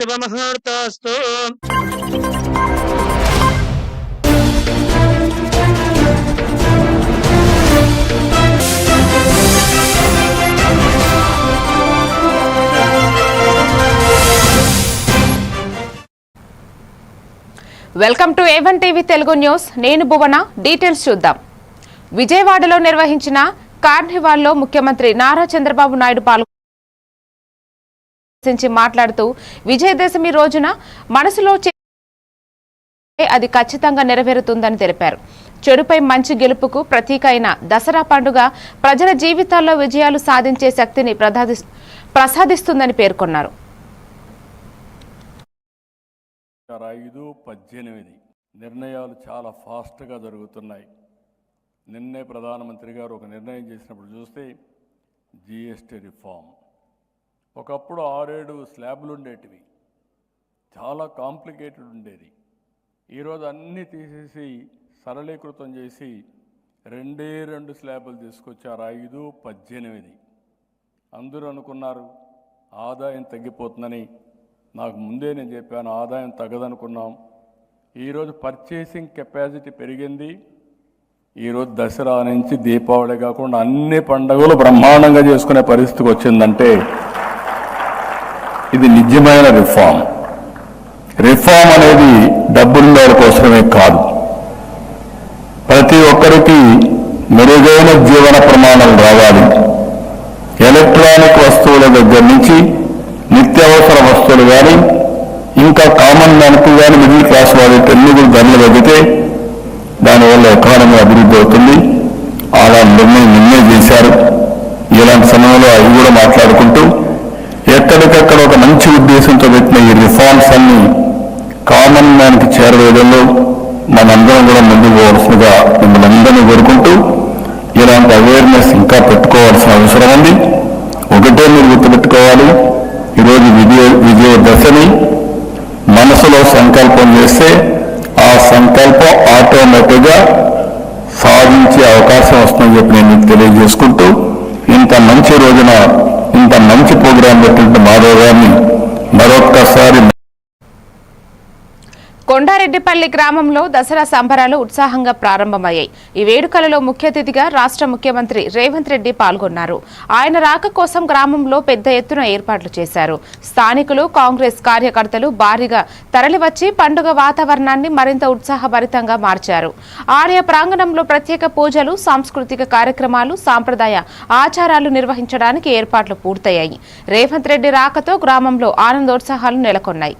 శుభముహూర్తోస్తు. Welcome to A1 TV Telugu news. నేను Bhuvana. Details చూద్దాం. విజయవాడలో నిర్వహించిన కార్నివాల్లో ముఖ్యమంత్రి నారా చంద్రబాబు నాయుడు పాల్గొని మాట్లాడుతూ విజయదశమి రోజున మనసులో అది ఖచ్చితంగా నెరవేరుతుందని తెలిపారు. చెడుపై మంచి గెలుపుకు ప్రతీక అయిన దసరా పండుగ ప్రజల జీవితాల్లో విజయాలు సాధించే శక్తిని ప్రసాదిస్తుందని పేర్కొన్నారు. 5-18 నిర్ణయాలు చాలా ఫాస్ట్గా జరుగుతున్నాయి. నిన్నే ప్రధానమంత్రి గారు ఒక నిర్ణయం చేసినప్పుడు చూస్తే జిఎస్టీ రిఫార్మ్, ఒకప్పుడు 6-7 స్లాబ్లు ఉండేటివి, చాలా కాంప్లికేటెడ్ ఉండేది. ఈరోజు అన్నీ తీసేసి సరళీకృతం చేసి 2 స్లాబులు తీసుకొచ్చారు. 5-18 అందరూ అనుకున్నారు ఆదాయం తగ్గిపోతుందని. నాకు ముందే నేను చెప్పాను ఆదాయం తగ్గదనుకున్నాం. ఈరోజు పర్చేసింగ్ కెపాసిటీ పెరిగింది. ఈరోజు దసరా నుంచి దీపావళి కాకుండా అన్ని పండుగలు బ్రహ్మాండంగా చేసుకునే పరిస్థితికి వచ్చిందంటే ఇది నిజమైన రిఫార్మ్. రిఫార్మ్ అనేది డబ్బులుండేవాళ్ళ కోసమే కాదు, ప్రతి ఒక్కరికి మెరుగైన జీవన ప్రమాణాలు రావాలి. ఎలక్ట్రానిక్ వస్తువుల దగ్గర నుంచి నిత్యావసర వస్తువులు కానీ, ఇంకా కామన్ మ్యాన్కు కానీ, మిడిల్ క్లాస్ వాళ్ళకి అన్ని కూడా ధరలు తగ్గితే దానివల్ల ఎకానమీ అభివృద్ధి అవుతుంది. అలా నిర్ణయం చేశారు. ఇలాంటి సమయంలో అవి కూడా మాట్లాడుకుంటూ ఎక్కడికక్కడ ఒక మంచి ఉద్దేశంతో పెట్టిన ఈ రిఫార్మ్స్ అన్ని కామన్ మ్యాన్కి చేరవేయడంలో మనందరం కూడా ముందుకు పోవాల్సిందిగా మిమ్మల్ని అందరినీ కోరుకుంటూ ఇలాంటి అవేర్నెస్ ఇంకా పెట్టుకోవాల్సిన అవసరం ఉంది. ఒకటే మీరు గుర్తుపెట్టుకోవాలి, ఈరోజు విజయదశమి మనసులో సంకల్పం చేస్తే ఆ సంకల్పం ఆటోమేటిక్గా సాధించే అవకాశం వస్తుందని చెప్పి నేను మీకు తెలియజేసుకుంటూ ఇంత మంచి రోజున ఇంత మంచి ప్రోగ్రాం పెట్టిన మాధవ్ గారిని మరొక్కసారి. కొండారెడ్డిపల్లి గ్రామంలో దసరా సంబరాలు ఉత్సాహంగా ప్రారంభమయ్యాయి. ఈ వేడుకలలో ముఖ్య అతిథిగా రాష్ట్ర ముఖ్యమంత్రి రేవంత్ రెడ్డి పాల్గొన్నారు. ఆయన రాక కోసం గ్రామంలో పెద్ద ఎత్తున ఏర్పాట్లు చేశారు. స్థానికులు, కాంగ్రెస్ కార్యకర్తలు భారీగా తరలివచ్చి పండుగ వాతావరణాన్ని మరింత ఉత్సాహభరితంగా మార్చారు. ఆలయ ప్రాంగణంలో ప్రత్యేక పూజలు, సాంస్కృతిక కార్యక్రమాలు, సాంప్రదాయ ఆచారాలు నిర్వహించడానికి ఏర్పాట్లు పూర్తయ్యాయి. రేవంత్ రెడ్డి రాకతో గ్రామంలో ఆనందోత్సాహాలు నెలకొన్నాయి.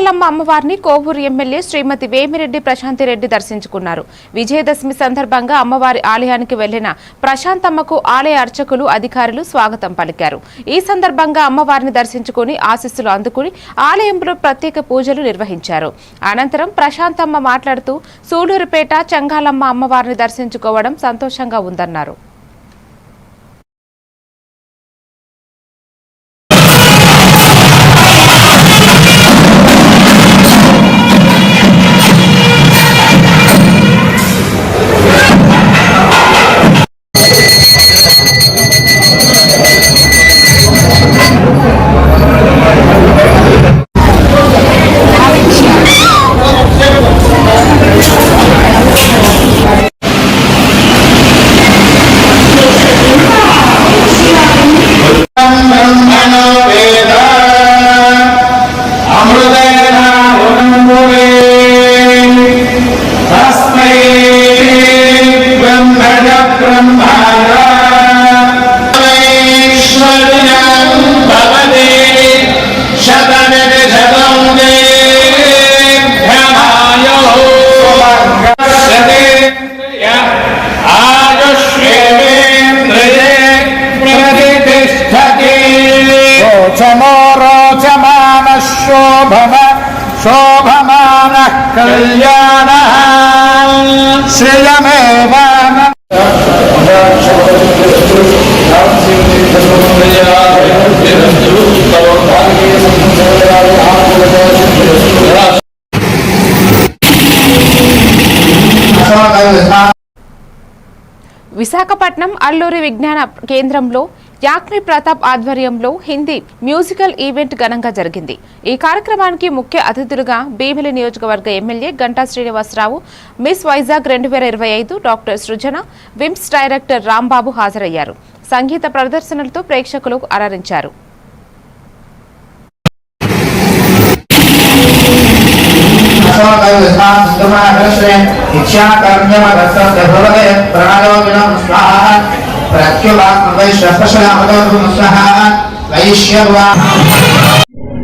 చెంగాలమ్మ అమ్మవారిని కోవూరు ఎమ్మెల్యే శ్రీమతి వేమిరెడ్డి ప్రశాంతిరెడ్డి దర్శించుకున్నారు. విజయదశమి సందర్భంగా అమ్మవారి ఆలయానికి వెళ్లిన ప్రశాంతమ్మకు ఆలయ అర్చకులు, అధికారులు స్వాగతం పలికారు. ఈ సందర్భంగా అమ్మవారిని దర్శించుకుని ఆశీస్సులు అందుకుని ఆలయంలో ప్రత్యేక పూజలు నిర్వహించారు. అనంతరం ప్రశాంతమ్మ మాట్లాడుతూ సూళ్లూరుపేట చెంగాలమ్మ అమ్మవారిని దర్శించుకోవడం సంతోషంగా ఉందన్నారు. శోభమానః కళ్యాణః శ్రియమేవ విశాఖపట్నం అల్లూరి విజ్ఞాన కేంద్రంలో యాక్మి ప్రతాప్ ఆధ్వర్యంలో హిందీ మ్యూజికల్ ఈవెంట్ ఘనంగా జరిగింది. ఈ కార్యక్రమానికి ముఖ్య అతిథులుగా భీమిలి నియోజకవర్గ MLA Ganta Srinivasarao, miss Vizag 2025 doctor Srujana, VIMS director Rambabu హాజరయ్యారు. సంగీత ప్రదర్శనలతో ప్రేక్షకులు అలరించారు.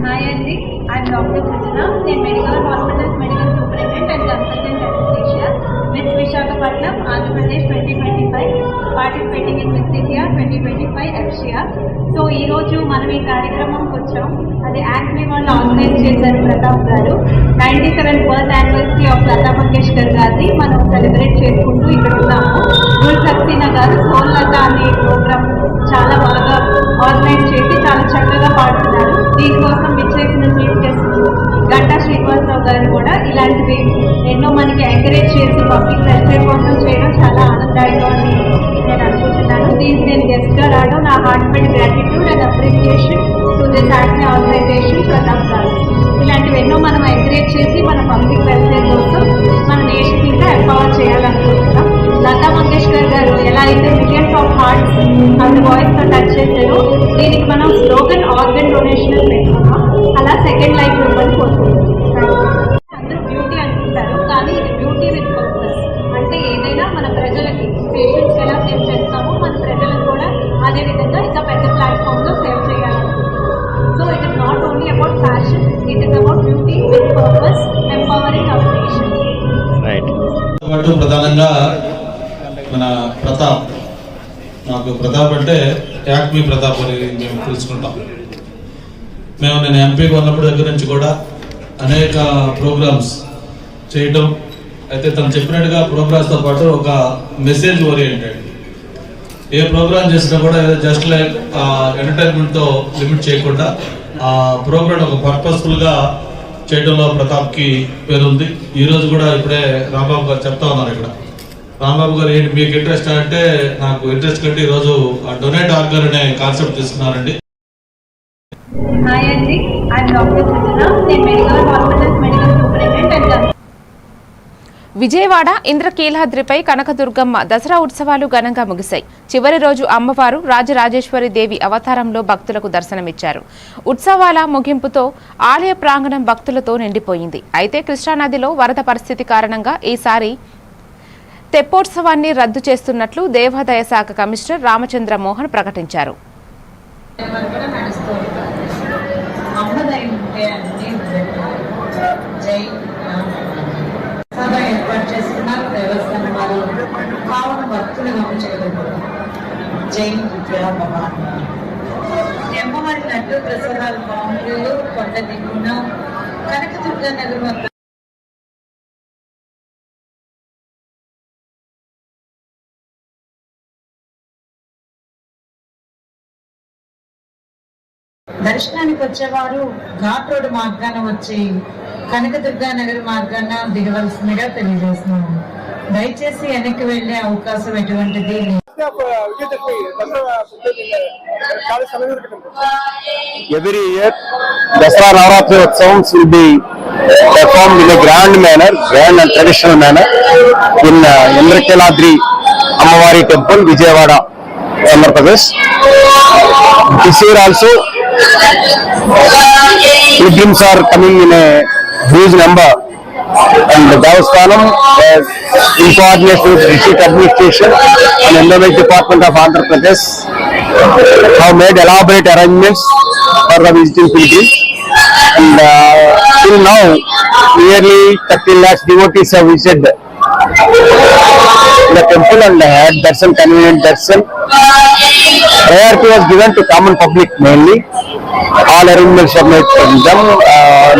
Hi Andy, I'm Dr. Sujana. నేను medical hospitals medical superintendent and consultant anaesthesia miss Visakhapatnam Andhra Pradesh 2025 participating in miss India 2025 ఎఫ్షియా. సో ఈ రోజు మనం ఈ కార్యక్రమంకి వచ్చాం. అది యాక్మి వాళ్ళు ఆర్గనైజ్ చేశారు Pratap garu. 97th birth anniversary of Lata Mangeshkar గారిని మనం సెలబ్రేట్ చేసుకుంటూ ఇక్కడ ఉన్నాము. గుల్ సక్సేనా గారు సోల్ లతా అనే ప్రోగ్రామ్ చాలా బాగా ఆర్గనైజ్ చేసి చాలా చక్కగా పాడుతున్నారు. దీనికోసం విచ్చేసిన చీఫ్ గెస్ట్ గంటా శ్రీనివాసరావు గారు కూడా ఇలాంటివి ఎన్నో మనకి ఎంకరేజ్ చేసి పబ్లిక్ వెల్ఫేర్ కోసం చేయడం చాలా ఆనందదాయకం అని నేను అనుకుంటున్నాను. దీనికి నేను గెస్ట్గా రావడం నా heartfelt gratitude and appreciation to this Acme organisation Pratap garu. ఇలాంటివి ఎన్నో మనం ఎంకరేజ్ చేసి మన పబ్లిక్ వెల్ఫేర్ కోసం మన నేషన్ ఇంకా ఎంపవర్ చేయాలనుకుంటున్నాం. లతా మంగేష్కర్ గారు ఎలా అయితే మిలియన్స్ ఆఫ్ హార్ట్స్ అండ్ వాయిస్తో టచ్ చేశారో దీనికి మనం స్లోగన్ ఆర్గన్ డొనేషన్ పెట్టుకున్నాం. అలా సెకండ్ లైఫ్ ఇవ్వని కోరుకుంటున్నాం. అందరూ బ్యూటీ అనుకుంటారు, కానీ ఇది బ్యూటీ విత్ పర్పస్. అంటే ఏదైనా మన ప్రజలకి పేషెంట్స్ ఎలా సేవ్ చేస్తామో మన ప్రజలకు కూడా అదే విధంగా ఇంకా పెద్ద ప్లాట్ఫామ్లో సేవ్ చేయాలనుకుంటున్నాం. So it is not only about fashion, it is about beauty with purpose, empowering our nation. ప్రధానంగా మన ప్రతాప్, నాకు ప్రతాప్ అంటే యాక్మి ప్రతాప్ అని మేము తెలుసుకుంటాం. నేను ఎంపీగా ఉన్నప్పుడు దగ్గర నుంచి కూడా అనేక ప్రోగ్రామ్స్ చేయటం, అయితే తను చెప్పినట్టుగా ప్రోగ్రామ్స్తో పాటు ఒక మెసేజ్ ఓరియంటెడ్ ఏ ప్రోగ్రామ్ చేసినా కూడా జస్ట్ లైక్ ఎంటర్టైన్మెంట్తో లిమిట్ చేయకుండా ఆ ప్రోగ్రామ్ ఒక పర్పస్ఫుల్గా చేయడంలో ప్రతాప్కి పేరుంది. ఈరోజు కూడా ఇప్పుడే రాంబాబు గారు చెప్తా ఉన్నారు. ఇక్కడ రాంబాబు గారు ఏంటి మీకు ఇంట్రెస్ట్ అంటే, నాకు ఇంట్రెస్ట్ కంటే ఈరోజు డొనేట్ ఆర్గన్ అనే కాన్సెప్ట్ తీసుకున్నారండి. హాయ్ అండి, ఐఎమ్ డాక్టర్ సృజన. నేను medical hospitals medical superintendent and Vijayawada ఇంద్రకీలాద్రిపై కనకదుర్గమ్మ దసరా ఉత్సవాలు ఘనంగా ముగిశాయి. చివరి రోజు అమ్మవారు రాజరాజేశ్వరి దేవి అవతారంలో భక్తులకు దర్శనమిచ్చారు. ఉత్సవాల ముగింపుతో ఆలయ ప్రాంగణం భక్తులతో నిండిపోయింది. అయితే కృష్ణానదిలో వరద పరిస్థితి కారణంగా ఈసారి తెప్పోత్సవాన్ని రద్దు చేస్తున్నట్లు దేవాదాయ శాఖ కమిషనర్ రామచంద్ర మోహన్ ప్రకటించారు. జై సభ ఏర్పాటు చేస్తున్నారు దేవస్థానం వారు కావున భక్తులు గమనించగలుగుతారు. జై విద్యా భవాని. అమ్మవారి లడ్డు ప్రసాదాలు బాగుండేలు కొండ దిగున కనకదుర్గ నగర్ వద్ద దర్శనానికి వచ్చేవారు ఘాట్ రోడ్డు మార్గాన వచ్చి కనకదుర్గా నగర్ మార్గాన దిగవలసిందిగా తెలియజేస్తున్నాము. దయచేసి వెనక్కి వెళ్లే అవకాశం ఎటువంటిది లేదు. Every year, Dasara Navaratri Utsavams will be performed in a grand and traditional manner in Indrakeladri Ammavari Temple, Vijayawada, Andhra Pradesh. This year also, pilgrims are coming in a huge number, and the Devasthanam, in coordination with district administration and Endowment Department of Andhra Pradesh, have made elaborate arrangements for the visiting pilgrims, and till now nearly 30 lakhs devotees have visited the temple and had darshan, convenient darshan. Priority was given to common public mainly. All arrangements are made for them.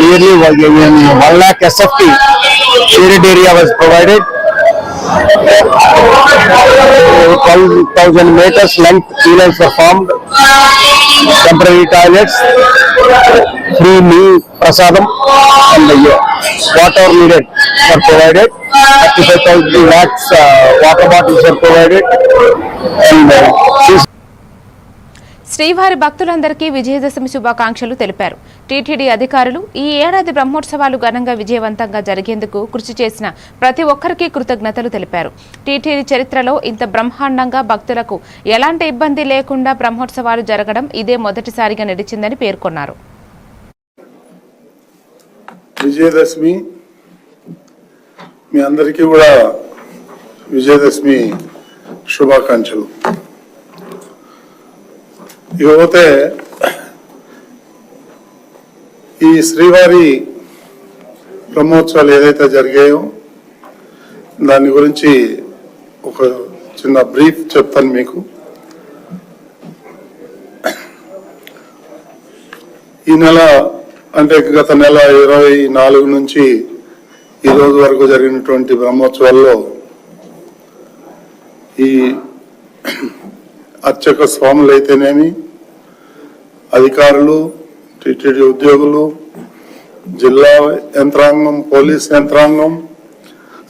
Nearly 1 lakh SFT shaded area was provided. 12,000 meters length queue lines were formed. Temporary toilets, free meal prasadam, and water needed were provided. 35,000 lakhs water bottles were provided. And శ్రీవారి భక్తులందరికీ విజయదశమి శుభాకాంక్షలు తెలిపారు. TTD అధికారులు ఈ ఏడాది బ్రహ్మోత్సవాలు ఘనంగా విజయవంతంగా జరిగేందుకు కృషి చేసిన ప్రతి ఒక్కరికి కృతజ్ఞతలు తెలిపారు. టీటీడీ చరిత్రలో ఇంత బ్రహ్మాండంగా భక్తులకు ఎలాంటి ఇబ్బంది లేకుండా బ్రహ్మోత్సవాలు జరగడం ఇదే మొదటిసారిగా నడిచిందని పేర్కొన్నారు. విజయదశమి మీ అందరికీ కూడా విజయదశమి శుభాకాంక్షలు. ఇకపోతే ఈ శ్రీవారి బ్రహ్మోత్సవాలు ఏదైతే జరిగాయో దాని గురించి ఒక చిన్న బ్రీఫ్ చెప్తాను మీకు. ఈ నెల అంటే గత నెల 24 నుంచి ఈ రోజు వరకు జరిగినటువంటి బ్రహ్మోత్సవాల్లో ఈ అర్చక స్వాములు అయితేనేమి, అధికారులు, టీటీడీ ఉద్యోగులు, జిల్లా యంత్రాంగం, పోలీస్ యంత్రాంగం,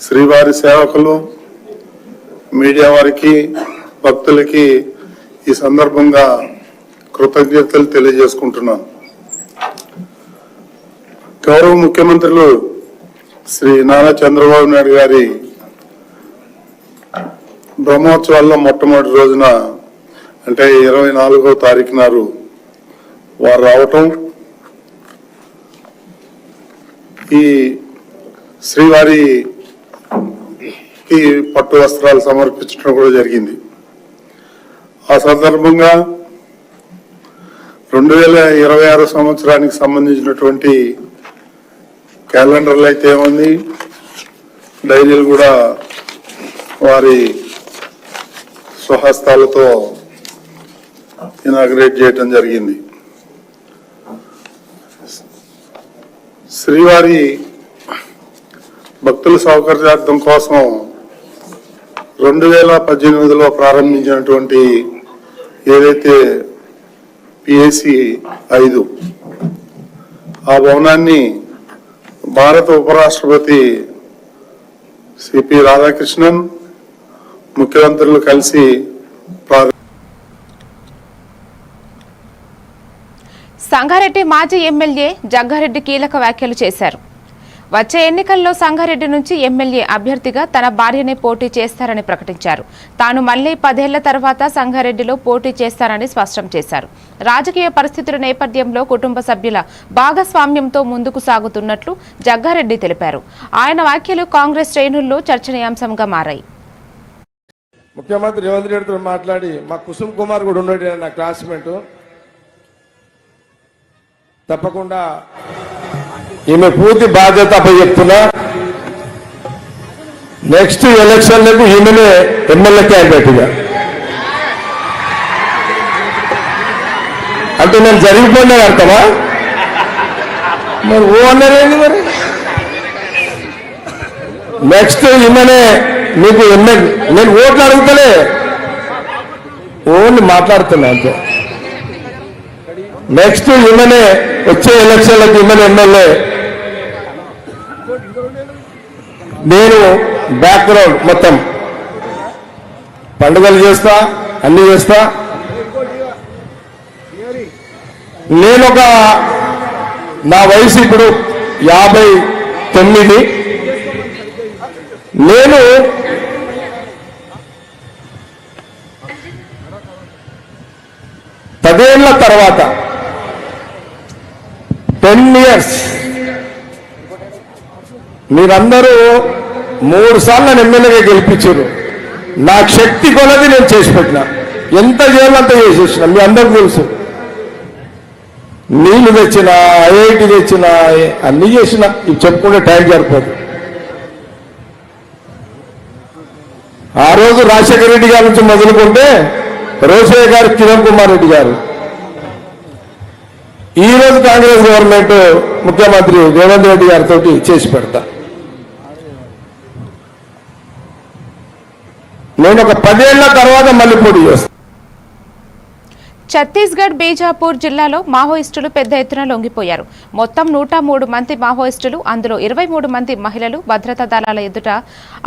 శ్రీవారి సేవకులు, మీడియా వారికి, భక్తులకి ఈ సందర్భంగా కృతజ్ఞతలు తెలియజేసుకుంటున్నాను. గౌరవ ముఖ్యమంత్రులు శ్రీ నారా చంద్రబాబు నాయుడు గారి బ్రహ్మోత్సవాల్లో మొట్టమొదటి రోజున అంటే 24వ తారీఖు నాడు వారు రావటం, ఈ శ్రీవారికి పట్టు వస్త్రాలు సమర్పించడం కూడా జరిగింది. ఆ సందర్భంగా 2026 సంవత్సరానికి సంబంధించినటువంటి క్యాలెండర్లు అయితే ఏముంది, డైరీలు కూడా వారి స్వహస్తాలతో ఇనాగ్రేట్ చేయటం జరిగింది. శ్రీవారి భక్తుల సౌకర్యార్థం కోసం 2018లో ప్రారంభించినటువంటి ఏదైతే పిఎసి 5 ఆ భవనాన్ని భారత ఉపరాష్ట్రపతి సిపి రాధాకృష్ణన్ ముఖ్యమంత్రులు కలిసి సంగారెడ్డి మాజీ ఎమ్మెల్యే జగ్గారెడ్డి కీలక వ్యాఖ్యలు చేశారు. వచ్చే ఎన్నికల్లో సంగారెడ్డి నుంచి ఎమ్మెల్యే అభ్యర్థిగా తన భార్యనే పోటీ చేస్తారని ప్రకటించారు. తాను మళ్లీ 10 ఏళ్ల తర్వాత సంగారెడ్డిలో పోటీ చేస్తారని స్పష్టం చేశారు. రాజకీయ పరిస్థితుల నేపథ్యంలో కుటుంబ సభ్యుల భాగస్వామ్యంతో ముందుకు సాగుతున్నట్లు జగ్గారెడ్డి తెలిపారు. ఆయన వ్యాఖ్యలు కాంగ్రెస్ శ్రేణుల్లో చర్చనీయాంశంగా మారాయి. ముఖ్యమంత్రి రేవంత్ రెడ్డితో మాట్లాడి మా కుసుమ్ కుమార్ కూడా ఉన్నాడు, నా క్లాస్మేట్, తప్పకుండా ఈమె పూర్తి బాధ్యత చెప్తున్నా. నెక్స్ట్ ఎలక్షన్లకు ఈమెనే ఎమ్మెల్యే క్యాండిడేట్గా. అంటే నేను జరిగిపోయినా అర్థమా? మరి ఓ అన్నారేంటి మరి? నెక్స్ట్ ఈమెనే మీకు నేను ఓట్లు అడుగుతలే, ఓన్లీ మాట్లాడుతున్నా అంతే. నెక్స్ట్ ఈమెనే వచ్చే ఎలక్షన్లకు ఈమెనే ఎమ్మెల్యే. నేను బ్యాక్గ్రౌండ్ మొత్తం పండుగలు చేస్తా, అన్ని చేస్తా. నా వయసు ఇప్పుడు 59. నేను పదేళ్ల తర్వాత 10 years మీరందరూ 3 సార్లు నన్ను ఎమ్మెల్యేగా గెలిపించారు. నా శక్తి కొలది నేను చేసి పెట్టినా, ఎంత చేయాలంత చేసేసిన. మీ అందరికీ తెలుసు. నీళ్లు తెచ్చినా, ఐఐటి తెచ్చినా, అన్ని చేసిన. ఇవి చెప్పుకుంటే టైం సరిపోదు. ఆ రోజు రాజశేఖర రెడ్డి గారి నుంచి మొదలుకుంటే రోషయ్య గారు, కిరణ్ కుమార్ రెడ్డి గారు, ఈ రోజు కాంగ్రెస్ గవర్నమెంట్ ముఖ్యమంత్రి రేవంత్ రెడ్డి గారితో చేసి పెడతా. నేను ఒక 10 ఏళ్ల తర్వాత మళ్ళీ పోటీ చేస్తాను. ఛత్తీస్గఢ్ బీజాపూర్ జిల్లాలో మావోయిస్టులు పెద్ద ఎత్తున లొంగిపోయారు. మొత్తం 103 మంది మావోయిస్టులు, అందులో 23 మంది మహిళలు భద్రతా దళాల ఎదుట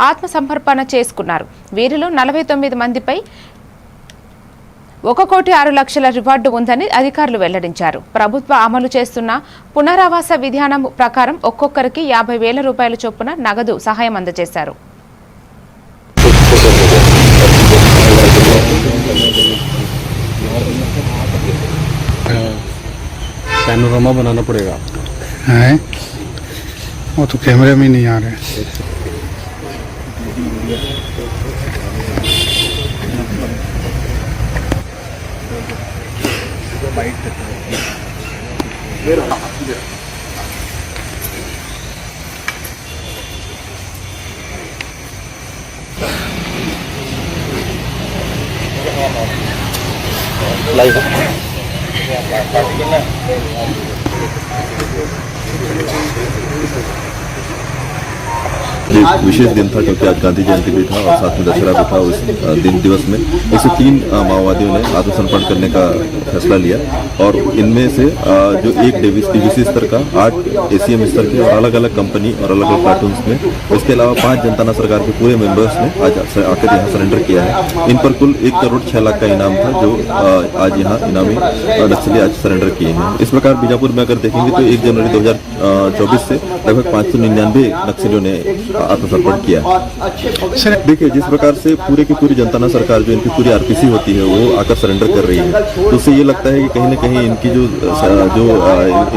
ఆత్మసమర్పణ చేసుకున్నారు. వీరిలో 49 మందిపై 1,06,00,000 రివార్డు ఉందని అధికారులు వెల్లడించారు. ప్రభుత్వం అమలు చేస్తున్న పునరావాస విధానం ప్రకారం ఒక్కొక్కరికి 50,000 రూపాయల చొప్పున నగదు సహాయం అందజేశారు. पैनोरामा बनाना पड़ेगा है, वो तो कैमरे में नहीं आ रहे. लाइव एक विशेष दिन था क्योंकि आज गांधी जयंती भी था और साथ में दशहरा भी था। उस दिवस में 103 माओवादियों ने आत्मसमर्पण करने का फैसला लिया और इनमें से जो एक डीवीसी स्तर का 8 एसीएम स्तर के और अलग अलग कंपनी और अलग अलग प्लाटून्स में, इसके अलावा 5 जनता सरकार के पूरे मेंबर्स ने आज आकर यहाँ सरेंडर किया है। इन पर कुल 1 करोड़ 6 लाख का इनाम था जो आज यहाँ इनामी नक्सली आज सरेंडर किए हैं। इस प्रकार बीजापुर में अगर देखेंगे तो 1 जनवरी 2024 से लगभग 599 नक्सलियों ने आत्मसमर्पण किया। देखिए, जिस प्रकार से पूरे की पूरी जनता सरकार जो इनकी पूरी आरपीसी होती है वो आकर सरेंडर कर रही है, तो उससे ये लगता है कि कहीं न कहीं इनकी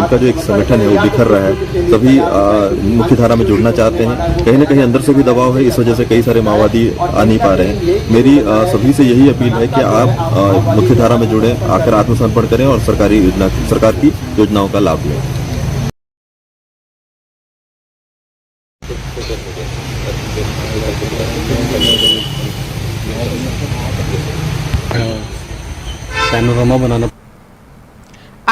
इनका जो एक संगठन है वो बिखर रहा है। सभी मुख्य धारा में जुड़ना चाहते हैं, कहीं न कहीं अंदर से भी दबाव है, इस वजह से कई सारे माओवादी आ नहीं पा रहे हैं। मेरी सभी से यही अपील है कि आप मुख्य धारा में जुड़े, आकर आत्मसमर्पण करें और सरकार की योजनाओं का लाभ लें। पैनोरामा बनाना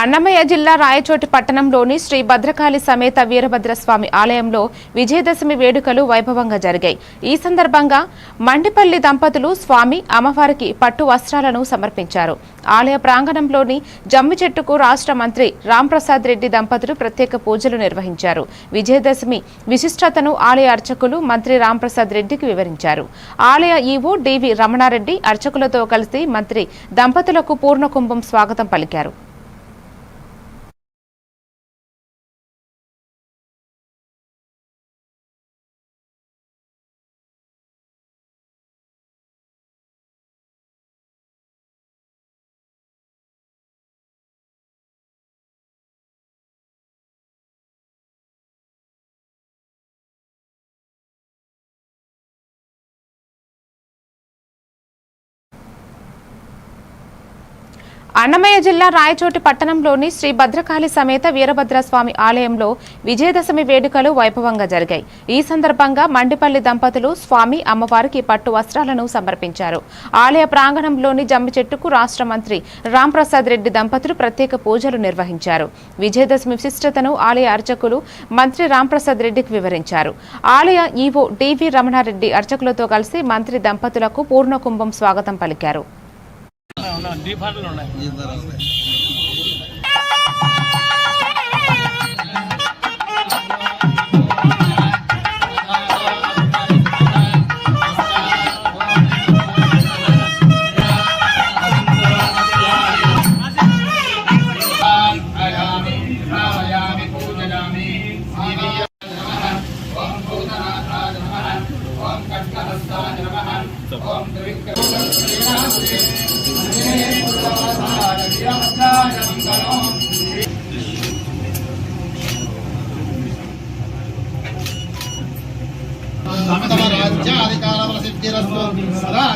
అన్నమయ్య జిల్లా రాయచోటి పట్టణంలోని శ్రీ భద్రకాళి సమేత వీరభద్రస్వామి ఆలయంలో విజయదశమి వేడుకలు వైభవంగా జరిగాయి. ఈ సందర్భంగా మండిపల్లి దంపతులు స్వామి అమ్మవారికి పట్టు వస్త్రాలను సమర్పించారు. ఆలయ ప్రాంగణంలోని జమ్మి చెట్టుకు రాష్ట్ర మంత్రి రాంప్రసాద్ రెడ్డి దంపతులు ప్రత్యేక పూజలు నిర్వహించారు. విజయదశమి విశిష్టతను ఆలయ అర్చకులు మంత్రి రాంప్రసాద్ రెడ్డికి వివరించారు. ఆలయ ఈవో డివి రమణారెడ్డి అర్చకులతో కలిసి మంత్రి దంపతులకు పూర్ణ కుంభం స్వాగతం పలికారు. అన్నమయ్య జిల్లా రాయచోటి పట్టణంలోని శ్రీ భద్రకాళి సమేత వీరభద్రస్వామి ఆలయంలో విజయదశమి వేడుకలు వైభవంగా జరిగాయి. ఈ సందర్భంగా మండిపల్లి దంపతులు స్వామి అమ్మవారికి పట్టు వస్త్రాలను సమర్పించారు. ఆలయ ప్రాంగణంలోని జమ్మి చెట్టుకు రాష్ట్ర మంత్రి రాంప్రసాద్ రెడ్డి దంపతులు ప్రత్యేక పూజలు నిర్వహించారు. విజయదశమి విశిష్టతను ఆలయ అర్చకులు మంత్రి రాంప్రసాద్ రెడ్డికి వివరించారు. ఆలయ ఈవో డివి రమణారెడ్డి అర్చకులతో కలిసి మంత్రి దంపతులకు పూర్ణ కుంభం స్వాగతం పలికారు.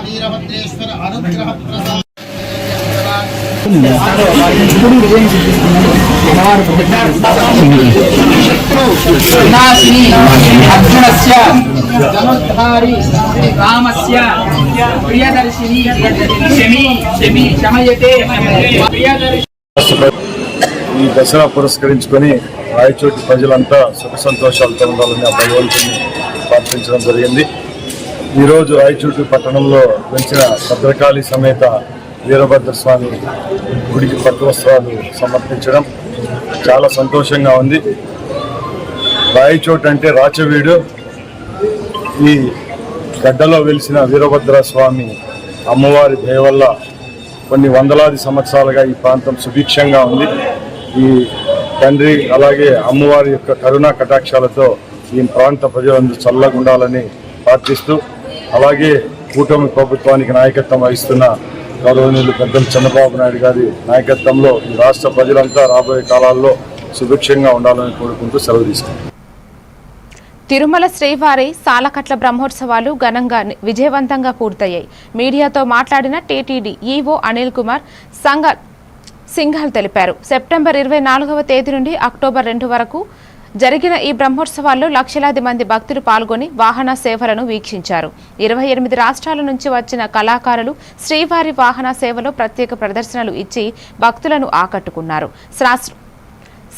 వీరభద్రేశ్వర అనుగ్రహ ప్రసాద్ అర్జునస్య ధనుర్ధారి రామస్య ప్రియదర్శిని శమయతే ప్రియదర్శిని. ఈ దసరా పురస్కరించుకొని రాయచోటి ప్రజలంతా సుఖ సంతోషాలతో ఉండాలని ఆ భగవంతుని ప్రార్థించడం జరిగింది. ఈరోజు రాయచోటి పట్టణంలో పెంచిన భద్రకాళి సమేత వీరభద్ర స్వామి గుడికి పట్టు వస్త్రాలు సమర్పించడం చాలా సంతోషంగా ఉంది. రాయచోటి అంటే రాచవీడు. ఈ గడ్డలో వెలిసిన వీరభద్ర స్వామి అమ్మవారి దయ వల్ల కొన్ని వందలాది సంవత్సరాలుగా ఈ ప్రాంతం సుభిక్షంగా ఉంది. ఈ తండ్రి అలాగే అమ్మవారి యొక్క కరుణా కటాక్షాలతో ఈ ప్రాంత ప్రజలందరూ చల్లగా ఉండాలని ప్రార్థిస్తూ, అలాగే కూటమి ప్రభుత్వానికి నాయకత్వం వహిస్తున్న గౌరవనీయులు పెద్దలు చంద్రబాబు నాయుడు గారి నాయకత్వంలో ఈ రాష్ట్ర ప్రజలంతా రాబోయే కాలాల్లో సుభిక్షంగా ఉండాలని కోరుకుంటూ సెలవు తీసుకుంటాం. తిరుమల శ్రీవారి సాలకట్ల బ్రహ్మోత్సవాలు ఘనంగా విజయవంతంగా పూర్తయ్యాయి. మీడియాతో మాట్లాడిన టీటీడీ ఈవో అనిల్ కుమార్ సింఘాల్ తెలిపారు. సెప్టెంబర్ 24వ తేదీ నుండి అక్టోబర్ 2 వరకు జరిగిన ఈ బ్రహ్మోత్సవాల్లో లక్షలాది మంది భక్తులు పాల్గొని వాహన సేవలను వీక్షించారు. 28 రాష్ట్రాల నుంచి వచ్చిన కళాకారులు శ్రీవారి వాహన సేవలో ప్రత్యేక ప్రదర్శనలు ఇచ్చి భక్తులను ఆకట్టుకున్నారు.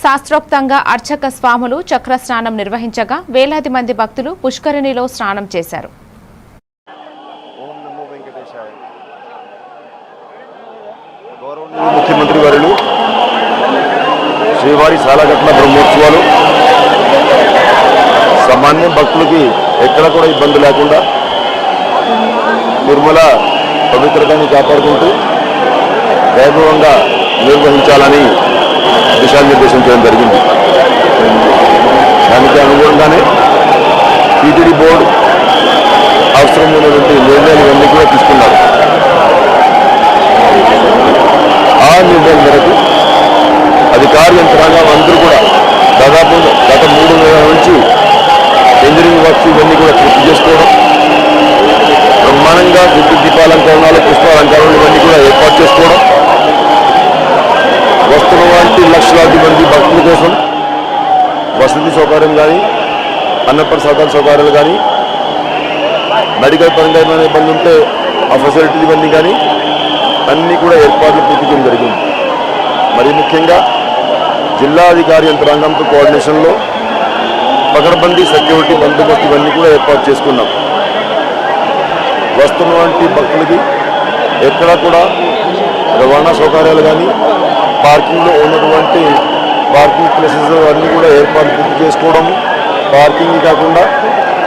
శాస్త్రోక్తంగా అర్చక స్వాములు చక్ర స్నానం నిర్వహించగా వేలాది మంది భక్తులు పుష్కరిణిలో స్నానం చేశారు. ముఖ్యమంత్రి వర్యులు శ్రీవారి సాలకట్ల బ్రహ్మోత్సవాలు సామాన్య భక్తులకి ఎక్కడ కూడా ఇబ్బంది లేకుండా తిరుమల పవిత్రతని కాపాడుకుంటూ వైభవంగా నిర్వహించాలని దిశానిర్దేశం చేయడం జరిగింది. దానికి అనుగుణంగానే టీటీడీ బోర్డు అవసరమైనటువంటి నిర్ణయాలు ఇవన్నీ కూడా తీసుకున్నారు. ఆ నిర్ణయం మేరకు అధికార యంత్రాంగం అందరూ కూడా దాదాపు గత 3 నెలల నుంచి ఇంజనీరింగ్ వర్క్స్ ఇవన్నీ కూడా పూర్తి చేసుకోవడం, బ్రహ్మాండంగా విద్యుత్ దీపాలంకరణాలు, పుష్పాలంకరణలు ఇవన్నీ కూడా ఏర్పాటు చేసుకోవడం, వస్తున్న వంటి లక్షలాది మంది భక్తుల కోసం వసతి సౌకర్యం కానీ, అన్నప్రసాదాల సౌకర్యాలు కానీ, మెడికల్ పరంగా ఏమైనా ఇబ్బంది ఉంటే ఆ ఫెసిలిటీలు ఇవన్నీ కానీ అన్నీ కూడా ఏర్పాట్లు పూర్తి చేయడం జరిగింది. మరి ముఖ్యంగా జిల్లా అధికారి యంత్రాంగంతో కోఆర్డినేషన్లో పకడ్బందీ సెక్యూరిటీ బందోబస్తు ఇవన్నీ కూడా ఏర్పాటు చేసుకున్నాం. వస్తున్న వంటి భక్తులకి ఎక్కడా కూడా రవాణా సౌకర్యాలు కానీ, పార్కింగ్లో ఉన్నటువంటి పార్కింగ్ ప్లేసెస్ అన్నీ కూడా ఏర్పాటు పూర్తి చేసుకోవడం, పార్కింగ్ కాకుండా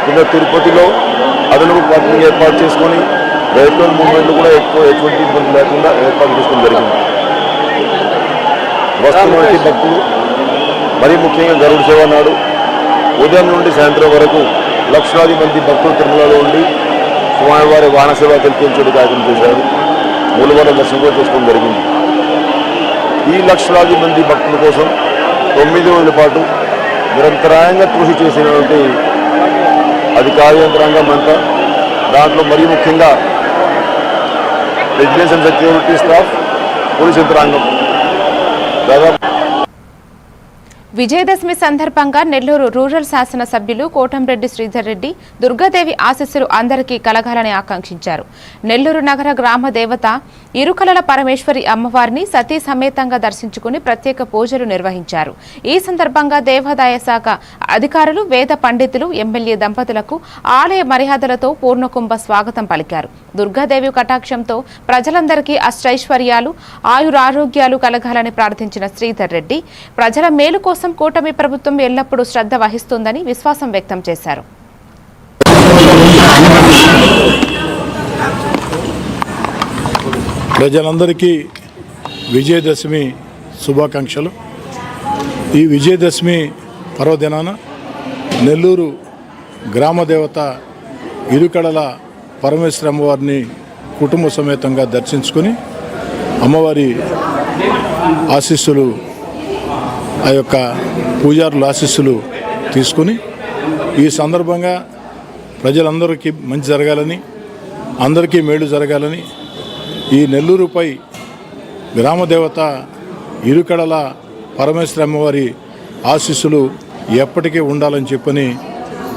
కింద తిరుపతిలో అదనపు పార్కింగ్ ఏర్పాటు చేసుకొని వెహికల్ మూవ్మెంట్లు కూడా ఎటువంటి ఇబ్బంది లేకుండా ఏర్పాటు చేసుకోవడం జరిగింది. వస్తున్నటువంటి భక్తులు మరీ ముఖ్యంగా గరుడ సేవ నాడు ఉదయం నుండి సాయంత్రం వరకు లక్షలాది మంది భక్తులు తిరుమలలో ఉండి స్వామివారి వాహన సేవ కల్పించే కార్యక్రమం చేశారు. మూలవార దర్శనం కూడా చేసుకోవడం జరిగింది. ఈ లక్షలాది మంది భక్తుల కోసం 9 రోజుల పాటు నిరంతరాయంగా కృషి చేసినటువంటి అధికార యంత్రాంగం అంతా, దాంట్లో మరీ ముఖ్యంగా vigilance and security staff, police యంత్రాంగం దాదాపు విజయదశమి సందర్భంగా నెల్లూరు రూరల్ శాసన సభ్యులు కోటంరెడ్డి శ్రీధర్ రెడ్డి దుర్గాదేవి ఆశీస్సులు అందరికీ కలగాలని ఆకాంక్షించారు. నెల్లూరు నగర గ్రామ దేవత ఇరుకలల పరమేశ్వరి అమ్మవారిని సతీ సమేతంగా దర్శించుకుని ప్రత్యేక పూజలు నిర్వహించారు. ఈ సందర్భంగా దేవాదాయ శాఖ అధికారులు, వేద పండితులు, ఎమ్మెల్యే దంపతులకు ఆలయ మర్యాదలతో పూర్ణకుంభ స్వాగతం పలికారు. దుర్గాదేవి కటాక్షంతో ప్రజలందరికీ అష్టైశ్వర్యాలు, ఆయురారోగ్యాలు కలగాలని ప్రార్థించిన శ్రీధర్ రెడ్డి ప్రజల మేలు కోసం కూటమి ప్రభుత్వం ఎల్లప్పుడూ శ్రద్ధ వహిస్తుందని విశ్వాసం వ్యక్తం చేశారు. ప్రజలందరికీ విజయదశమి శుభాకాంక్షలు. ఈ విజయదశమి పర్వదినాన నెల్లూరు గ్రామదేవత ఇరుకడల పరమేశ్వరి అమ్మవారిని కుటుంబ సమేతంగా దర్శించుకొని అమ్మవారి ఆశీస్సులు, ఆ యొక్క పూజారుల ఆశీస్సులు తీసుకుని ఈ సందర్భంగా ప్రజలందరికీ మంచి జరగాలని, అందరికీ మేలు జరగాలని, ఈ నెల్లూరుపై గ్రామదేవత ఇరుకడల పరమేశ్వరి అమ్మవారి ఆశీస్సులు ఎప్పటికీ ఉండాలని చెప్పని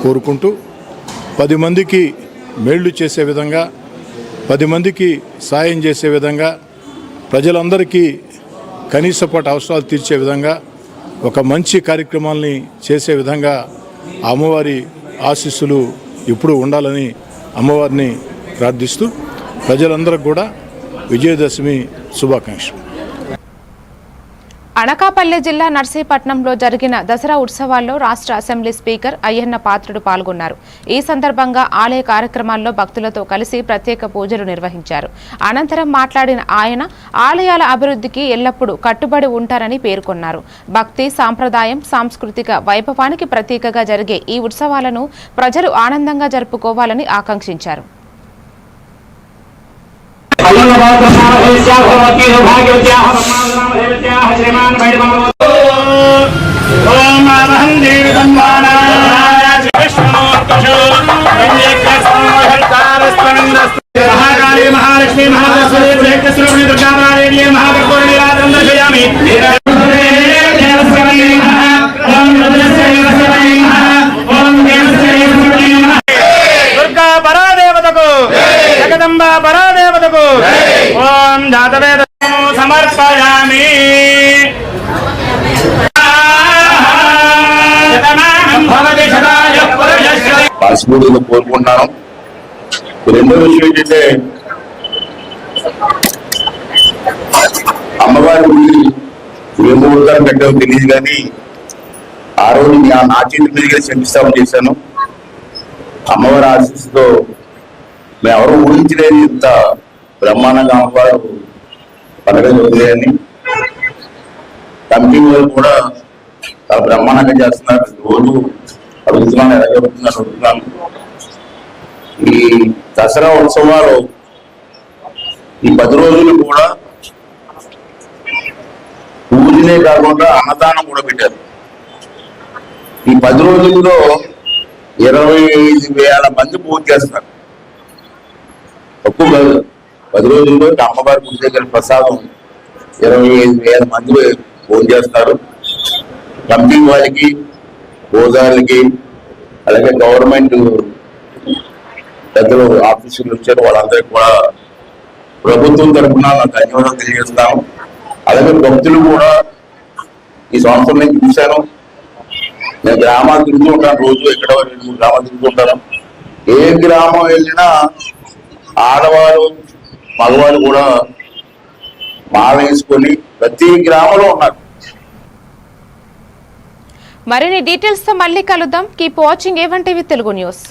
కోరుకుంటూ 10 మందికి మేళ్లు చేసే విధంగా, 10 మందికి సాయం చేసే విధంగా, ప్రజలందరికీ కనీసపాటి అవసరాలు తీర్చే విధంగా ఒక మంచి కార్యక్రమాల్ని చేసే విధంగా అమ్మవారి ఆశీస్సులు ఇప్పుడు ఉండాలని అమ్మవారిని ప్రార్థిస్తూ ప్రజలందరికీ కూడా విజయదశమి శుభాకాంక్షలు. అనకాపల్లి జిల్లా నర్సీపట్నంలో జరిగిన దసరా ఉత్సవాల్లో రాష్ట్ర అసెంబ్లీ స్పీకర్ అయ్యన్న పాత్రుడు పాల్గొన్నారు. ఈ సందర్భంగా ఆలయ కార్యక్రమాల్లో భక్తులతో కలిసి ప్రత్యేక పూజలు నిర్వహించారు. అనంతరం మాట్లాడిన ఆయన ఆలయాల అభివృద్ధికి ఎల్లప్పుడూ కట్టుబడి ఉంటారని పేర్కొన్నారు. భక్తి, సాంప్రదాయం, సాంస్కృతిక వైభవానికి ప్రతీకగా జరిగే ఈ ఉత్సవాలను ప్రజలు ఆనందంగా జరుపుకోవాలని ఆకాంక్షించారు. महालक्ष्मी महालक्ष्मी दुर्गा పరాదేవతకు, జగదంబ పరాదేవతకు ఓం జాతవేద సమర్పయామి. మనస్ఫూర్తిగా కోరుకుంటున్నాను. రెండో విషయం ఏంటంటే అమ్మవారి ఏ ముహూర్తాలు పెట్టామో తెలియదు, కానీ ఆ రోజు నా చేతి మీదుగా శంకుస్థాపన చేశాను. అమ్మవారి ఆశీస్సుతో మేము ఎవరు ఊహించలేని ఇంత బ్రహ్మాండంగా అమ్మవారు పండుగ జరుగుతాయని, కమిటీ వాళ్ళు కూడా చాలా బ్రహ్మాండంగా చేస్తున్నారు. రోజు అడుగుతున్నాను, ఎలా జరుగుతుందని అడుగుతున్నాను. ఈ దసరా ఉత్సవాలు ఈ 10 రోజులు కూడా పూజలే కాకుండా అన్నదానం కూడా పెట్టారు. ఈ 10 రోజుల్లో 25,000 మంది పూజ చేస్తున్నారు. తక్కువ కాదు. 10 రోజుల్లో అమ్మవారి పూజ దగ్గర ప్రసాదం 25,000 మంది పూజ చేస్తారు. కమిటీ వాళ్ళకి, పూజారులకి, అలాగే గవర్నమెంట్ పెద్దలు ఆఫీసులు వచ్చారు, వాళ్ళందరికీ కూడా ప్రభుత్వం తరఫున ధన్యవాదాలు తెలియజేస్తాను. అలాగే భక్తులు కూడా ఈ సంవత్సరం నేను చూశాను. నేను గ్రామాలు తిరుగుతూ ఉంటాను, రోజు ఎక్కడ 2-3 గ్రామాలు తిరుగుతూ ఉంటాను. ఏ గ్రామం వెళ్ళినా ఆడవారు, మగవారు కూడా మాల వేసుకొని ప్రతి గ్రామంలో ఉన్నారు. మరిన్ని డీటెయిల్స్ తో మళ్ళీ కలుద్దాం. Keep watching A1 TV Telugu news.